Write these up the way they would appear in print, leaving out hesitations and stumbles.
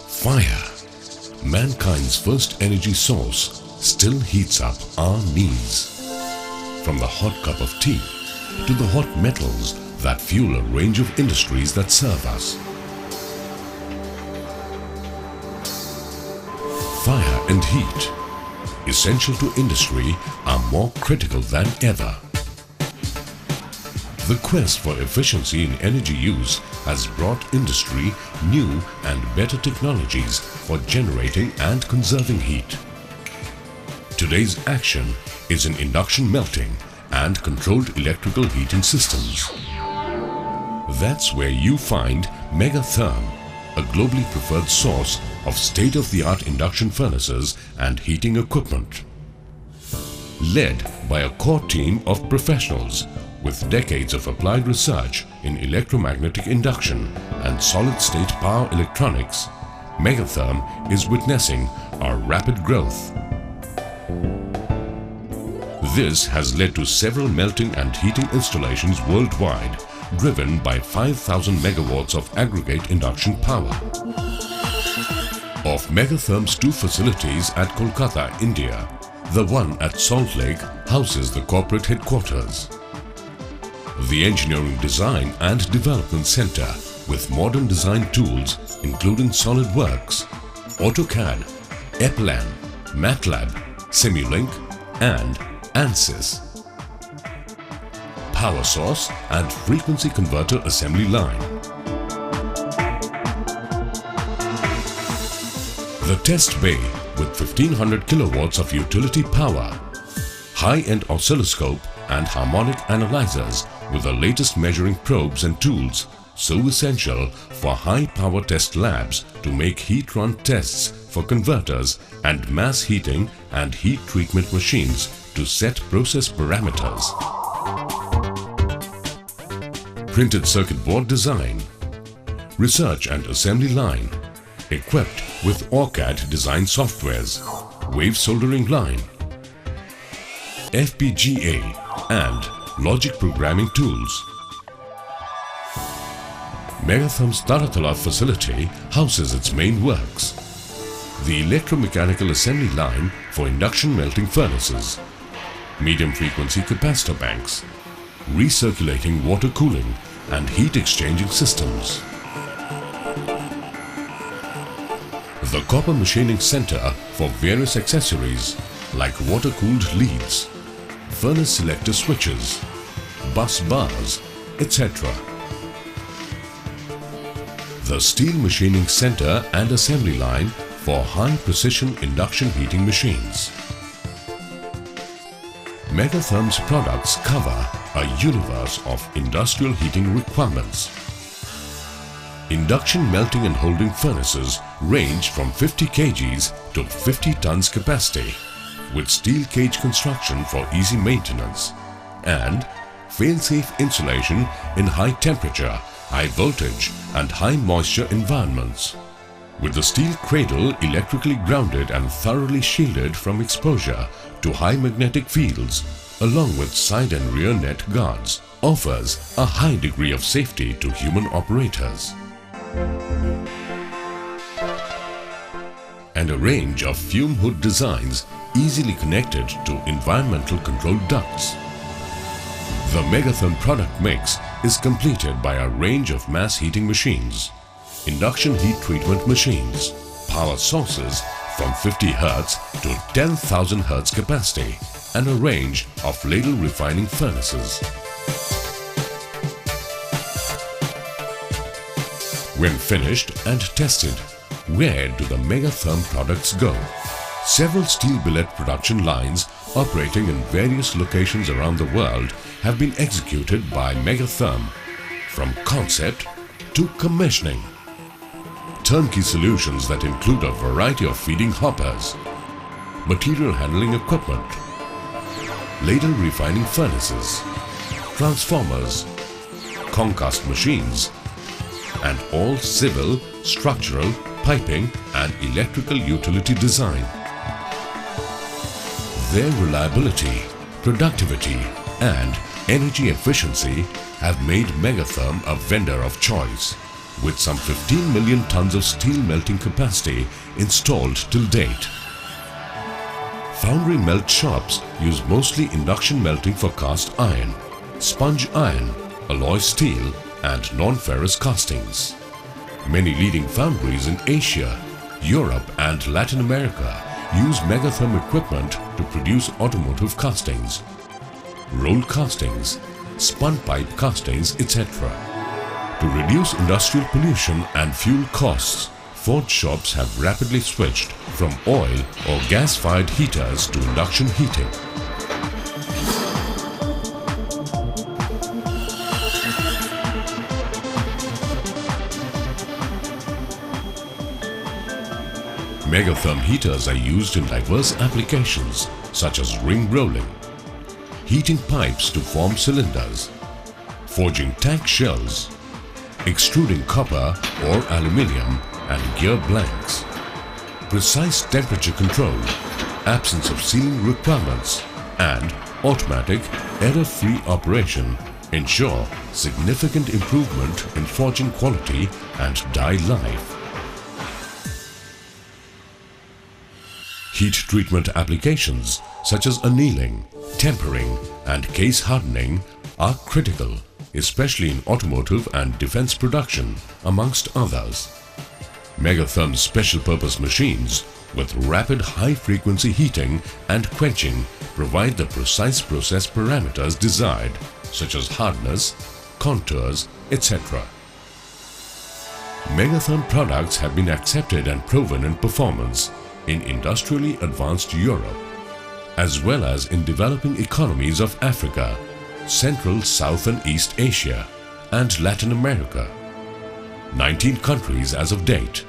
Fire, mankind's first energy source, still heats up our needs. From the hot cup of tea to the hot metals that fuel a range of industries that serve us. Fire and heat, essential to industry, are more critical than ever. The quest for efficiency in energy use has brought industry new and better technologies for generating and conserving heat. Today's action is in induction melting and controlled electrical heating systems. That's where you find Megatherm, a globally preferred source of state-of-the-art induction furnaces and heating equipment. Led by a core team of professionals with decades of applied research in electromagnetic induction and solid-state power electronics, Megatherm is witnessing our rapid growth. This has led to several melting and heating installations worldwide, driven by 5,000 megawatts of aggregate induction power. Of Megatherm's two facilities at Kolkata, India, the one at Salt Lake houses the corporate headquarters. The Engineering Design and Development Center with modern design tools including SolidWorks, AutoCAD, Eplan, MATLAB, Simulink and ANSYS. Power source and frequency converter assembly line. The test bay with 1500 kilowatts of utility power, high-end oscilloscope and harmonic analyzers with the latest measuring probes and tools, so essential for high-power test labs to make heat-run tests for converters and mass heating and heat treatment machines to set process parameters. Printed circuit board design, research and assembly line, equipped with ORCAD design softwares, wave soldering line, FPGA and logic programming tools. Megatherm's Taratala facility houses its main works. The electromechanical assembly line for induction melting furnaces, medium frequency capacitor banks, recirculating water cooling and heat exchanging systems. The copper machining center for various accessories like water-cooled leads, furnace selector switches, bus bars, etc. The steel machining center and assembly line for high-precision induction heating machines. Megatherm's products cover a universe of industrial heating requirements. Induction melting and holding furnaces range from 50 kgs to 50 tons capacity, with steel cage construction for easy maintenance and fail-safe insulation in high temperature, high voltage and high moisture environments. With the steel cradle electrically grounded and thoroughly shielded from exposure to high magnetic fields, along with side and rear net guards, offers a high degree of safety to human operators. And a range of fume hood designs easily connected to environmental control ducts. The Megatherm product mix is completed by a range of mass heating machines, induction heat treatment machines, power sources from 50 Hz to 10,000 Hz capacity, and a range of ladle refining furnaces. When finished and tested, where do the Megatherm products go? Several steel billet production lines operating in various locations around the world have been executed by Megatherm, from concept to commissioning. Turnkey solutions that include a variety of feeding hoppers, material handling equipment, ladle refining furnaces, transformers, concast machines, and all civil, structural, piping and electrical utility design. Their reliability, productivity and energy efficiency have made Megatherm a vendor of choice, with some 15 million tons of steel melting capacity installed till date. Foundry melt shops use mostly induction melting for cast iron, sponge iron, alloy steel and non-ferrous castings. Many leading foundries in Asia, Europe and Latin America use megatherm equipment to produce automotive castings, rolled castings, spun pipe castings, etc. To reduce industrial pollution and fuel costs, forge shops have rapidly switched from oil or gas-fired heaters to induction heating. Megatherm heaters are used in diverse applications such as ring rolling, heating pipes to form cylinders, forging tank shells, extruding copper or aluminium and gear blanks. Precise temperature control, absence of sealing requirements and automatic error-free operation ensure significant improvement in forging quality and die life. Heat treatment applications such as annealing, tempering and case hardening are critical, especially in automotive and defense production, amongst others. Megatherm special purpose machines with rapid high-frequency heating and quenching provide the precise process parameters desired, such as hardness, contours, etc. Megatherm products have been accepted and proven in performance in industrially advanced Europe, as well as in developing economies of Africa, Central, South and East Asia, and Latin America. 19 countries as of date.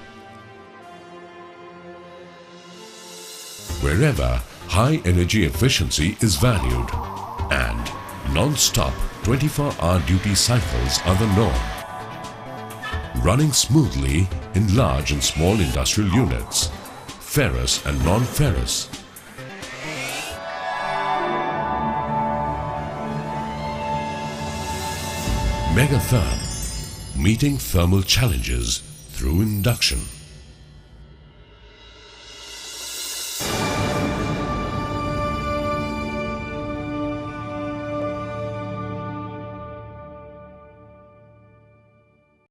Wherever high energy efficiency is valued and non-stop 24-hour duty cycles are the norm. Running smoothly in large and small industrial units, ferrous and non-ferrous. Megatherm, meeting thermal challenges through induction.